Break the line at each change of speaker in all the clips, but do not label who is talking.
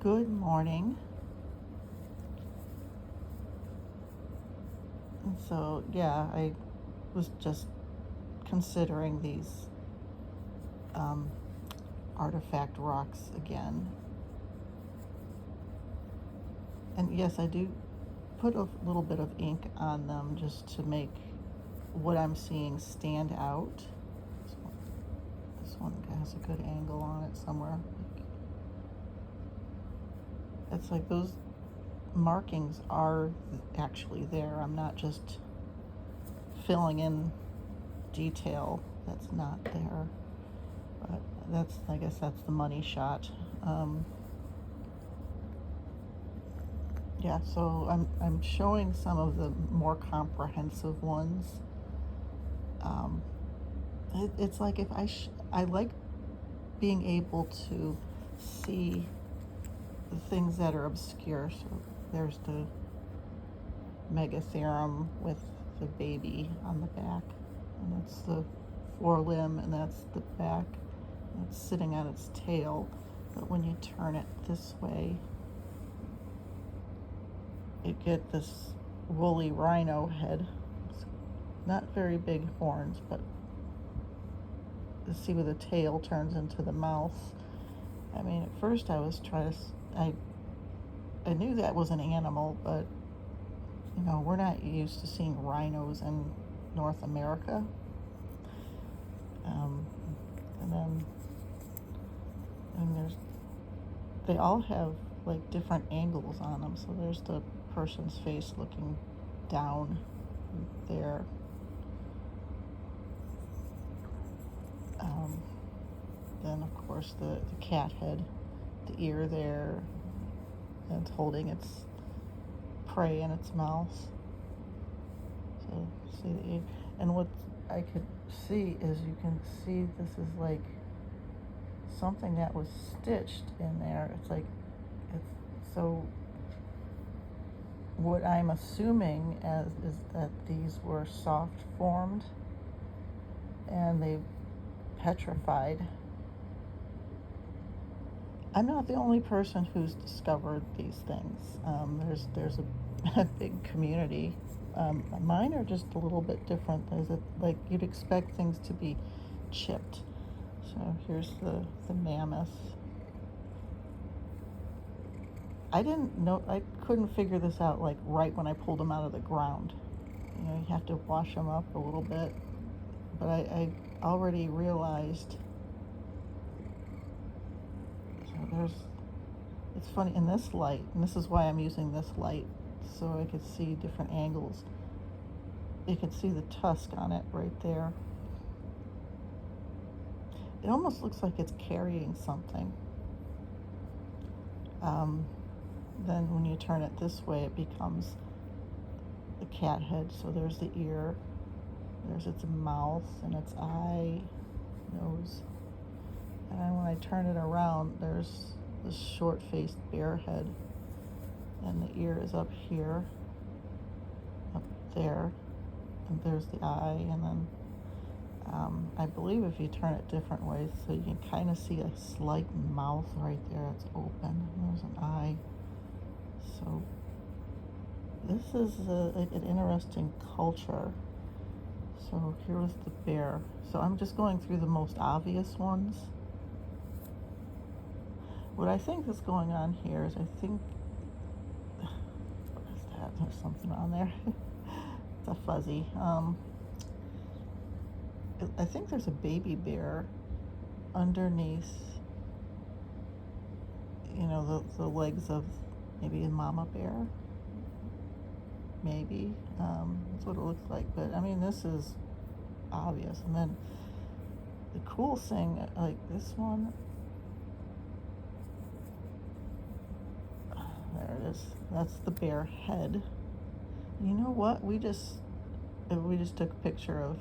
Good morning. And so, yeah, I was just considering these um, artifact rocks again. And yes, I do put a little bit of ink on them just to make what I'm seeing stand out. This one has a good angle on it somewhere. It's like those markings are actually there. I'm not just filling in detail that's not there. But I guess that's the money shot. Yeah, so I'm showing some of the more comprehensive ones. Um, it's like if I like being able to see the things that are obscure. So there's the Megatherium with the baby on the back, and that's the forelimb, and that's the back. And it's sitting on its tail, but when you turn it this way, you get this woolly rhino head. It's not very big horns, but to see where the tail turns into the mouth. I mean, at first I was trying to, I knew that was an animal, but we're not used to seeing rhinos in North America. Um, and then, they all have like different angles on them. So there's the person's face looking down there. Then of course the cat head, the ear there, and it's holding its prey in its mouth. So see the ear. And what I could see is you can see this is like something that was stitched in there. So what I'm assuming is that these were soft formed and they petrified. I'm not the only person who's discovered these things. There's a big community. Mine are just a little bit different. Like you'd expect things to be chipped. So here's the mammoth. I didn't know, I couldn't figure this out like right when I pulled them out of the ground. You have to wash them up a little bit. But I already realized. So it's funny in this light, and this is why I'm using this light, so I could see different angles. You could see the tusk on it right there. It almost looks like it's carrying something. Then when you turn it this way, it becomes the cat head. So there's the ear, there's its mouth and its eye, nose. And then when I turn it around, there's this short-faced bear head, and the ear is up here, up there, and there's the eye, and then I believe if you turn it different ways, so you can kind of see a slight mouth right there. It's open. There's an eye. So this is an interesting culture. So here was the bear. So I'm just going through the most obvious ones. What I think is going on here is what is that? There's something on there. It's a fuzzy. I think there's a baby bear underneath, the legs of maybe a mama bear. Maybe. That's what it looks like. But I mean, this is obvious. And then the cool thing, like this one, there it is. That's the bear head. You know what? We just took a picture of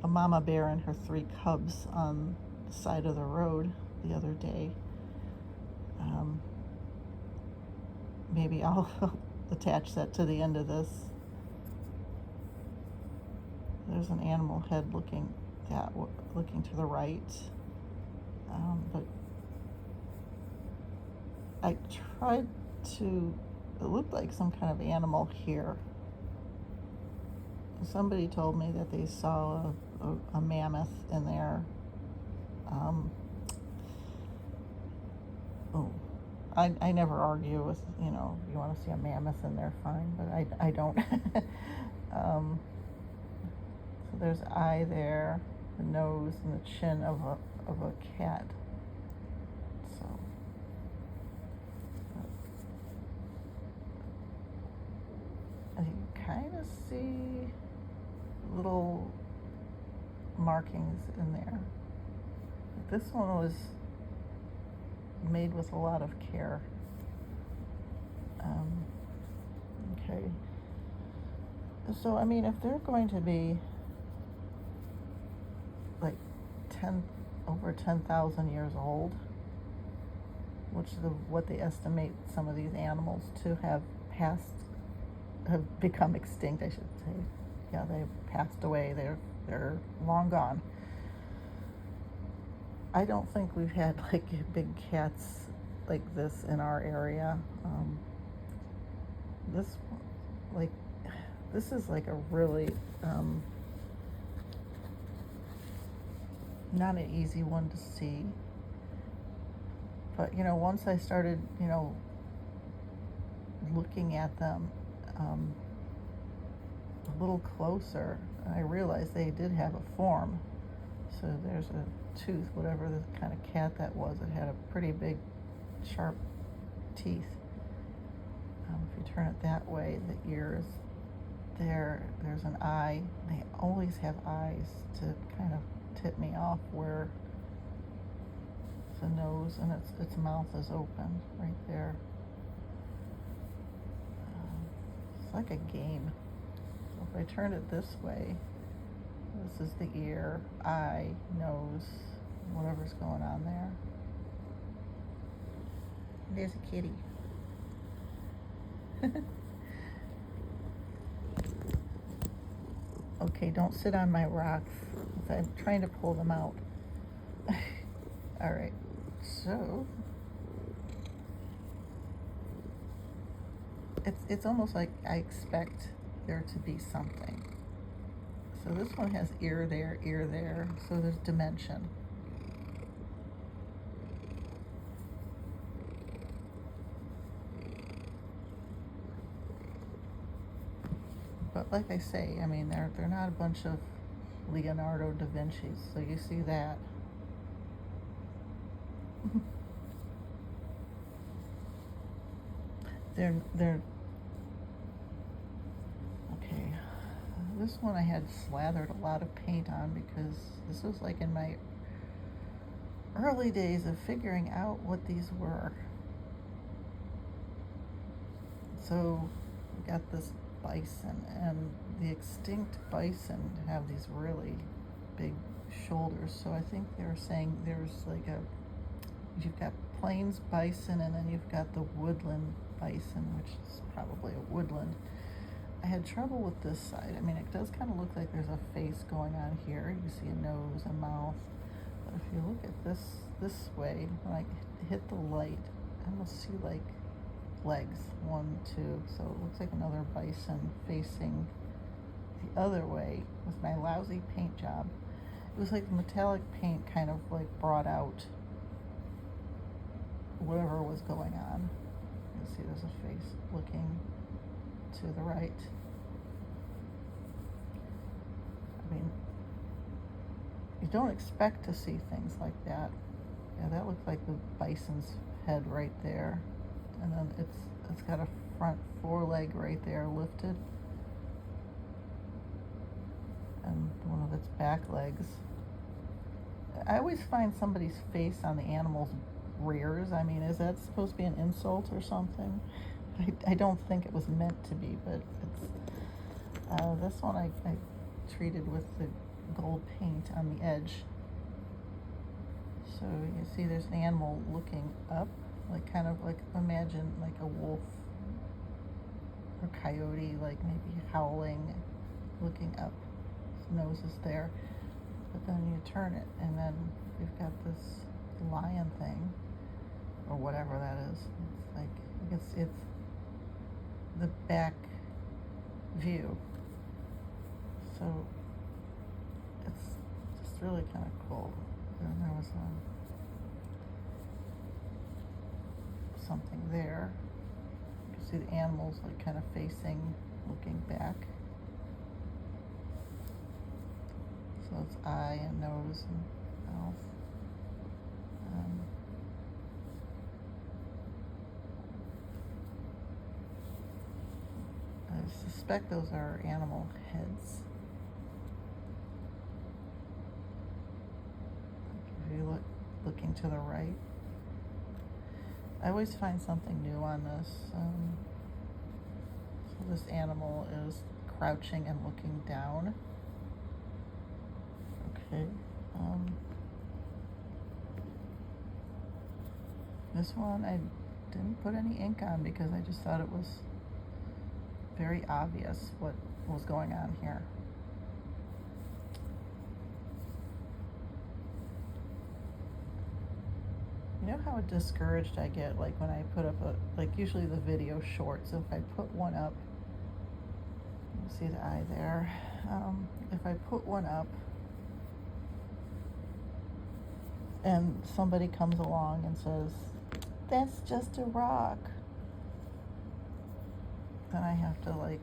a mama bear and her 3 cubs on the side of the road the other day. Maybe I'll attach that to the end of this. There's an animal head looking to the right, but I tried to, it looked like some kind of animal here. Somebody told me that they saw a mammoth in there. Um, oh, I never argue with, you know, you want to see a mammoth in there, fine, but I don't. So there's eye there, the nose and the chin of a cat. So you kind of see little markings in there. This one was made with a lot of care. Okay. So, I mean, if they're going to be like over 10,000 years old, which is what they estimate some of these animals to have become extinct, I should say. Yeah, they've passed away. They're long gone. I don't think we've had like big cats like this in our area. This is like a really not an easy one to see. But, you know, once I started, you know, looking at them a little closer, I realized they did have a form. So there's a tooth, whatever the kind of cat that was. It had a pretty big, sharp teeth. If you turn it that way, the ears there. There's an eye. They always have eyes to kind of tip me off where the nose and its mouth is open right there. It's like a game. So if I turn it this way, this is the ear, eye, nose, whatever's going on there. There's a kitty. Okay, don't sit on my rocks. I'm trying to pull them out. All right, so it's almost like I expect there to be something. So this one has ear there, so there's dimension. But like I say, I mean, they're not a bunch of Leonardo da Vinci's, so you see that. they're okay. This one I had slathered a lot of paint on because this was like in my early days of figuring out what these were. So we got this bison, and the extinct bison have these really big shoulders. So I think they were saying there's like you've got plains bison, and then you've got the woodland bison, which is probably a woodland. I had trouble with this side. I mean, it does kind of look like there's a face going on here. You see a nose, a mouth. But if you look at this way, when I hit the light, I almost see like legs, 1, 2. So it looks like another bison facing the other way with my lousy paint job. It was like metallic paint kind of like brought out whatever was going on. You see there's a face looking to the right. I mean, you don't expect to see things like that. Yeah, that looks like the bison's head right there. And then it's got a front foreleg right there lifted. And one of its back legs. I always find somebody's face on the animal's rears. I mean, is that supposed to be an insult or something? I don't think it was meant to be, but it's this one I treated with the gold paint on the edge. So you see there's an animal looking up, like kind of like, imagine like a wolf or coyote, like maybe howling, looking up. His nose is there. But then you turn it, and then you've got this lion thing. or whatever that is. It's like, it's the back view. So it's just really kind of cool. And there was something there. You can see the animals like kind of facing, looking back. So it's eye and nose and mouth. I suspect those are animal heads. If you looking to the right, I always find something new on this. So this animal is crouching and looking down. Okay. This one I didn't put any ink on because I just thought it was very obvious what was going on here. You know how discouraged I get, like when I put up usually the video short, so if I put one up, you see the eye there, if I put one up and somebody comes along and says, that's just a rock, then I have to like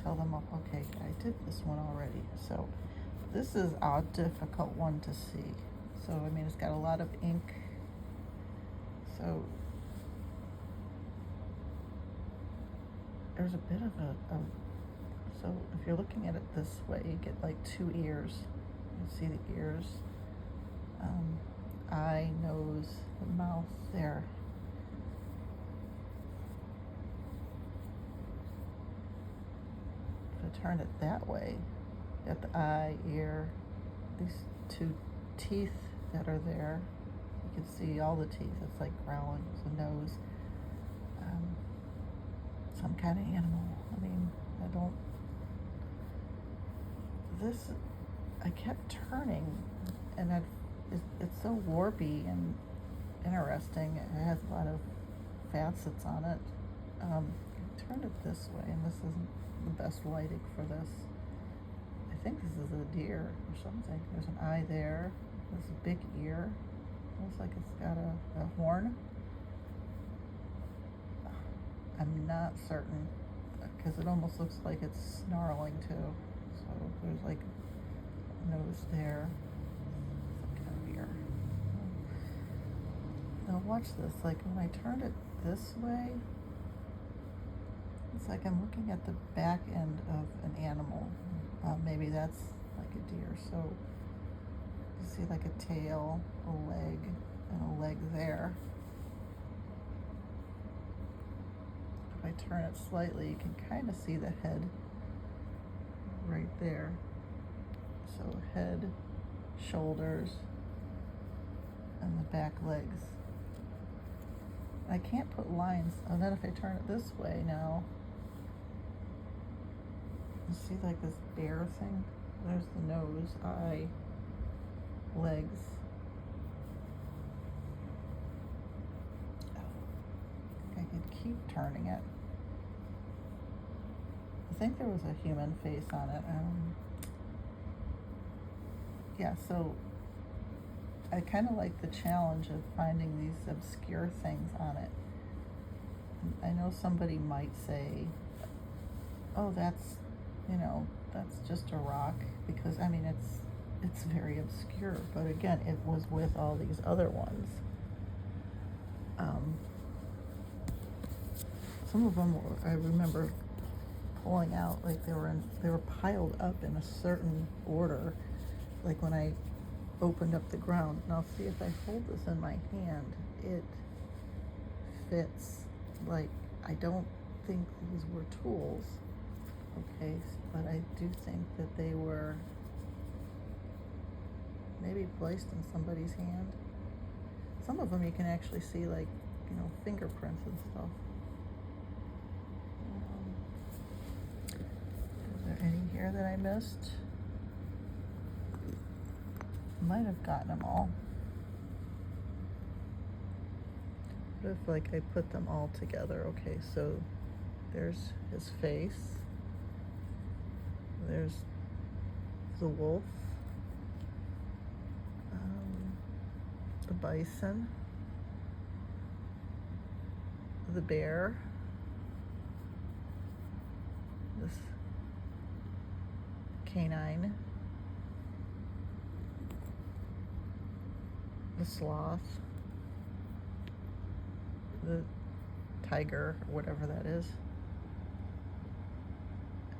tell them, okay, I did this one already. So this is a difficult one to see. So I mean, it's got a lot of ink. So there's a bit of so if you're looking at it this way, you get like two ears. You see the ears, eye, nose, the mouth there. If I turn it that way, you got the eye, ear, these two teeth that are there. You can see all the teeth. It's like growling. It's a nose. Some kind of animal. I mean, I kept turning, and it's so warpy and interesting. It has a lot of facets on it. I turned it this way, and this isn't the best lighting for this. I think this is a deer or something. There's an eye there. There's a big ear. Looks like it's got a horn. I'm not certain because it almost looks like it's snarling too. So there's like a nose there. Some kind of ear. Now watch this. Like when I turned it this way, it's like I'm looking at the back end of an animal. Maybe that's like a deer. So you see like a tail, a leg, and a leg there. If I turn it slightly, you can kind of see the head right there. So head, shoulders, and the back legs. I can't put lines. And then if I turn it this way now, you see like this bear thing? There's the nose, eye, legs. I could keep turning it. I think there was a human face on it. Yeah, so I kind of like the challenge of finding these obscure things on it. I know somebody might say, oh, that's just a rock, because I mean it's very obscure, but again, it was with all these other ones. Some of them I remember pulling out, like they were piled up in a certain order, like when I opened up the ground. Now see, if I hold this in my hand, it fits. Like, I don't think these were tools, okay, but I do think that they were maybe placed in somebody's hand. Some of them you can actually see, like, fingerprints and stuff. Is there any here that I missed? Might have gotten them all. What if like I put them all together? Okay, so there's his face. There's the wolf. The bison. The bear. This canine. The sloth. The tiger, or whatever that is.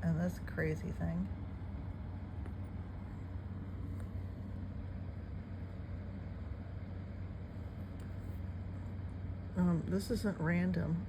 And this crazy thing. This isn't random.